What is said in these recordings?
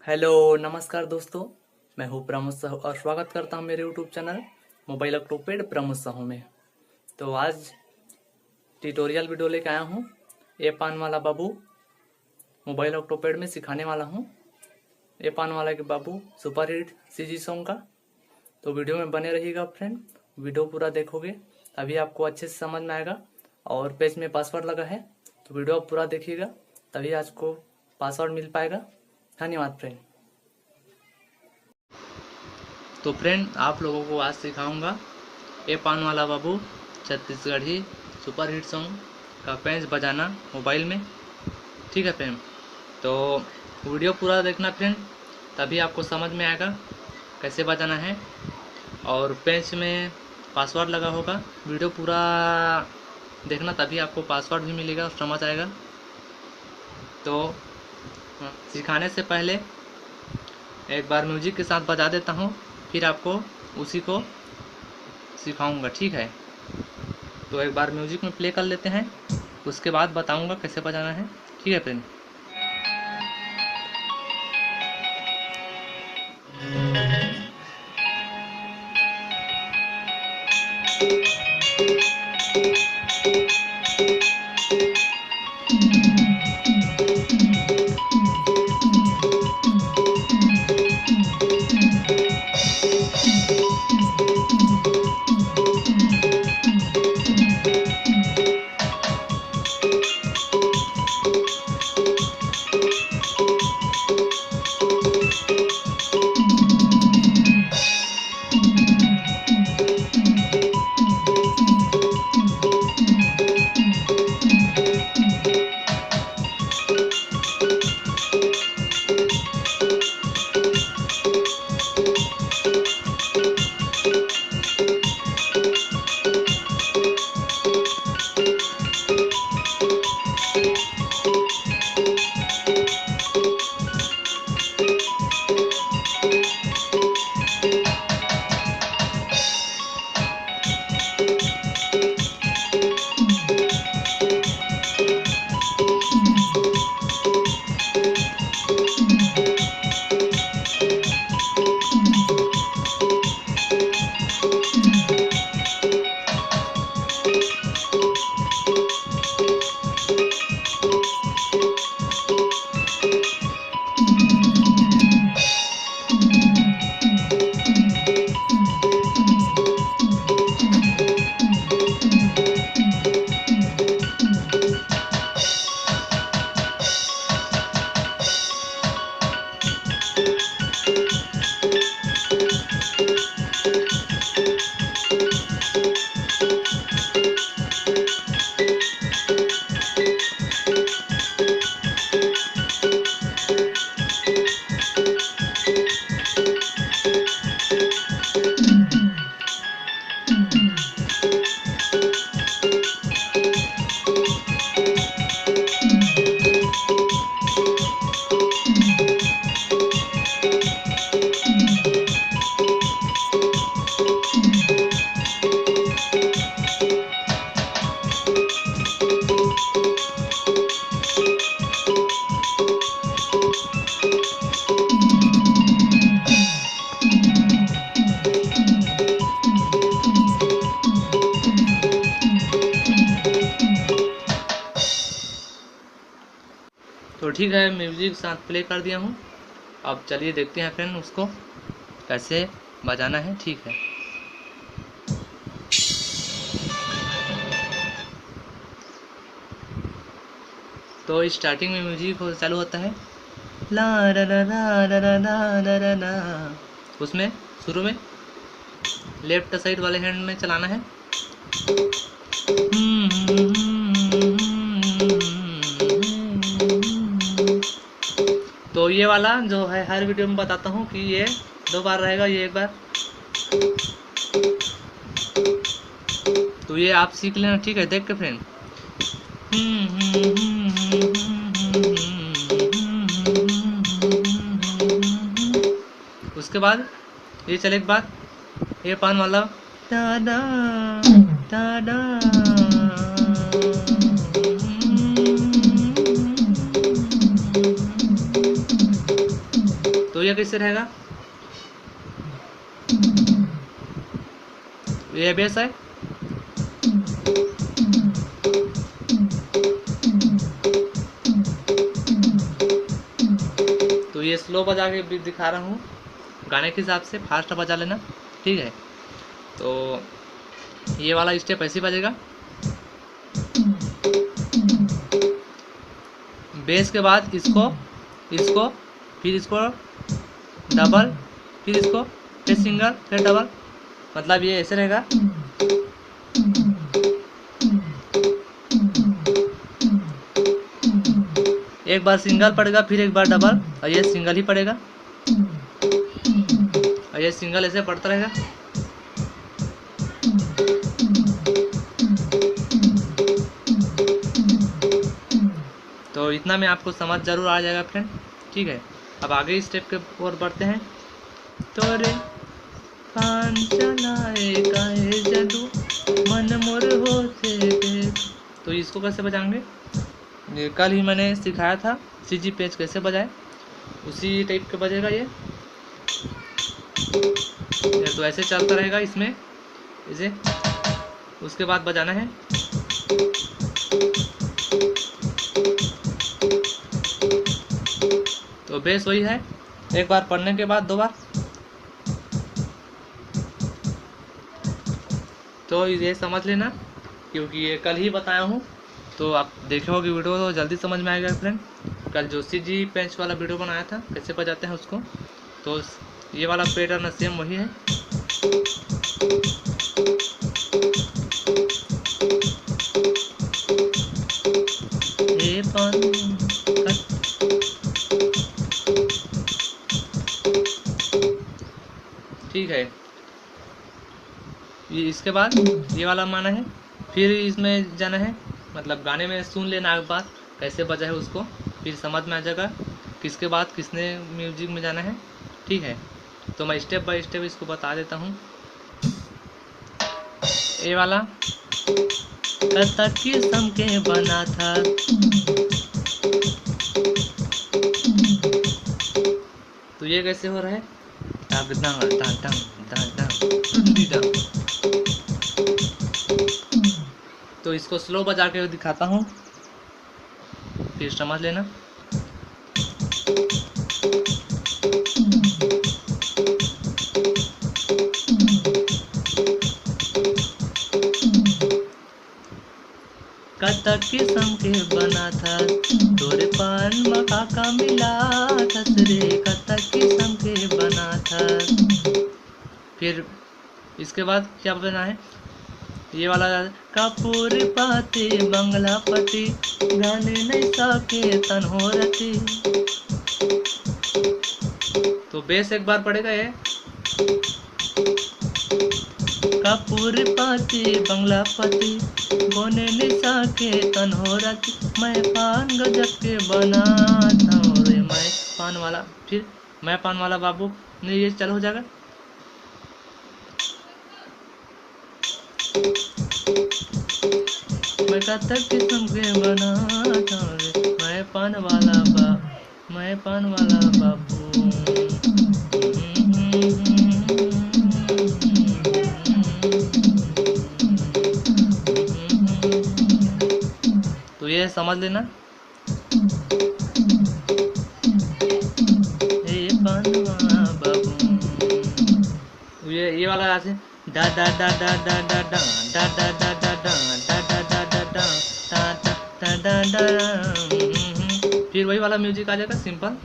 Hello नमस्कार दोस्तों। मैं हूँ प्रमोद साहू और स्वागत करता हूँ मेरे YouTube channel mobile octopad Pramod Sahu में। तो आज ट्यूटोरियल वीडियो लेके आया हूँ। ए पान वाला बाबू मोबाइल ऑक्टोपेड में सिखाने वाला हूँ। ए पान वाला के बाबू सुपर हिट सीजी सॉन्ग का। तो वीडियो में बने रहिएगा फ्रेंड, वीडियो पूरा देखोगे तभी आपको अच्छे से समझ में आएगा। और पेज में पासवर्ड लगा है तो वीडियो पूरा देखिएगा तभी आपको पासवर्ड मिल पाएगा। धन्यवाद फ्रेंड। तो फ्रेंड आप लोगों को आज सिखाऊंगा ए पान वाला बाबू छत्तीसगढ़ी सुपर हिट सॉन्ग का पेंच बजाना मोबाइल में। ठीक है फ्रेंड, तो वीडियो पूरा देखना फ्रेंड, तभी आपको समझ में आएगा कैसे बजाना है। और पेंच में पासवर्ड लगा होगा, वीडियो पूरा देखना तभी आपको पासवर्ड भी मिलेगा और समझ आएगा। तो सिखाने से पहले एक बार म्यूजिक के साथ बजा देता हूँ, फिर आपको उसी को सिखाऊंगा। ठीक है, तो एक बार म्यूजिक में प्ले कर लेते हैं, उसके बाद बताऊंगा कैसे बजाना है। ठीक है फ्रेंड। तो ठीक है, म्यूजिक साथ प्ले कर दिया हूँ। अब चलिए देखते हैं फ्रेंड उसको कैसे बजाना है। ठीक है, तो स्टार्टिंग में म्यूजिक चालू होता है ला ला ला ला ला ला ला ला ला ला। उसमें शुरू में लेफ्ट साइड वाले हैंड में चलाना है। तो ये वाला जो है हर वीडियो में बताता हूँ कि ये 2 बार रहेगा, ये 1 बार। तो ये आप सीख लेना। ठीक है, देख के फ्रेंड। उसके बाद ये चले एक बार ये पान वाला दादा दादा। तो ये कैसे रहेगा, ये बेस है। तो ये स्लो बजा के भी दिखा रहा हूँ, गाने के हिसाब से फास्ट बजा लेना, ठीक है। तो ये वाला स्टेप ऐसे बजेगा, बेस के बाद इसको इसको फिर इसको डबल, फिर इसको फिर सिंगल, फिर डबल, मतलब ये ऐसे रहेगा। एक बार सिंगल पड़ेगा, फिर एक बार डबल, और ये सिंगल ही पड़ेगा, और ये सिंगल ऐसे पड़ता रहेगा। तो इतना में आपको समझ जरूर आ जाएगा फ्रेंड, ठीक है। अब आगे स्टेप के ओर बढ़ते हैं। तोरे कान चलाए काहे जदू मन मोर होते देख। तो इसको कैसे बजाएंगे, ये कल ही मैंने सिखाया था, सीजी पेज कैसे बजाए, उसी टाइप के बजेगा ये तो ऐसे चलता रहेगा इसमें, इसे उसके बाद बजाना है। तो बेस वही है, एक बार पढ़ने के बाद 2 बार। तो ये समझ लेना, क्योंकि ये कल ही बताया हूँ, तो आप देखे होगी वीडियो तो जल्दी समझ में आएगा फ्रेंड। कल जो सीजी पेंच वाला वीडियो बनाया था कैसे बजाते हैं उसको, तो ये वाला पैटर्न सेम वही है। ठीक है, ये इसके बाद ये वाला माना है, फिर इसमें जाना है, मतलब गाने में सुन लेना एक बार कैसे बजा है उसको, फिर समझ में आ जाएगा किसके बाद किसने म्यूजिक में जाना है, ठीक है। तो मैं स्टेप बाय स्टेप इसको बता देता हूँ। ये वाला कथा किस्म के बना था, तो ये कैसे हो रहा है, तो इसको स्लो बजा के दिखाता हूँ, फिर समझ लेना। कथा किस्म के बना था, तोरे पान मका का मिला था रे, कथा किस्म के बना था। फिर इसके बाद क्या बना है, ये वाला कपूर पाती बंगला पति गाने नहीं सके तन हो रती। तो बेस एक बार पड़ेगा ये, कपूर पाती बंगला पति बोने निशा के तन हो रती, मैं पान गजब के बना था रे, मैं पान वाला, फिर मैं पान वाला बाबू, नहीं ये चल हो जाएगा। मैं कथा किस्म के बना था रे, मैं पान वाला मैं पान वाला बाबू। तो ये समझ लेना, ये वाला ऐसे डा डा डा डा डा डा डा डा डा डा डा डा डा डा डा डा डा डा डा, फिर वही वाला म्यूजिक आ जाएगा सिंपल,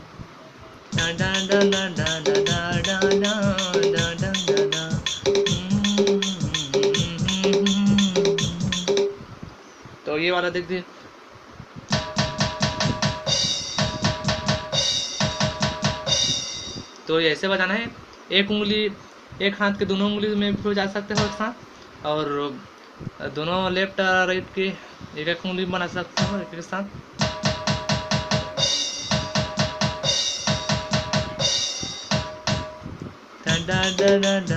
डा डा डा डा डा डा डा डा डा डा डा। तो ये वाला देखिए, तो ये ऐसे बजाना है, एक उंगली एक हाथ के दोनों उंगली में भी बजा सकते हो एक साथ, और दोनों लेफ्ट और राइट के एक एक उंगली बना सकते हो एक साथ। डा डा डा डा।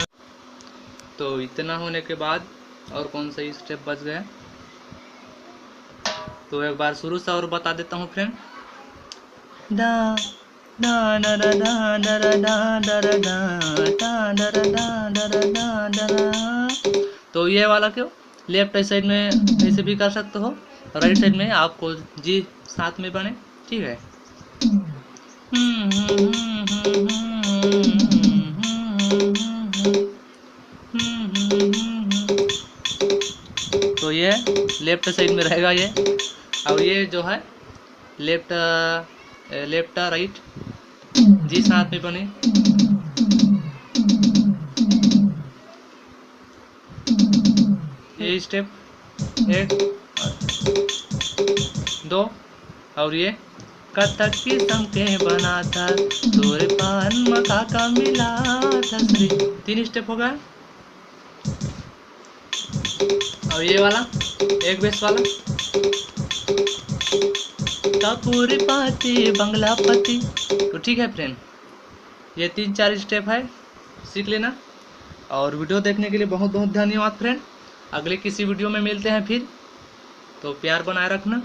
तो इतना होने के बाद और कौन सा स्टेप बच गया, तो एक बार शुरू से और बता देता हूँ फ्रेंड। डा डा डा डा डा डा डा डा डा डा डा डा डा डा डा। तो ये वाला क्यों लेफ्ट साइड में ऐसे भी कर सकते हो, राइट साइड में आपको जी साथ में बने, ठीक है। तो ये लेफ्ट साइड में रहेगा ये। और ये जो है लेफ्ट लेफ्ट राइट जी साथ में बने। ये स्टेप 1 2 और ये कथक की संके बना था तोरे पान मका का मिला था श्री। 3 स्टेप हो गया। और ये वाला एक बेस वाला कपूरी पाती बंगला पति। तो ठीक है फ्रेंड, ये 3-4 स्टेप है, सीख लेना। और वीडियो देखने के लिए बहुत बहुत धन्यवाद फ्रेंड। अगले किसी वीडियो में मिलते हैं फिर, तो प्यार बनाए रखना।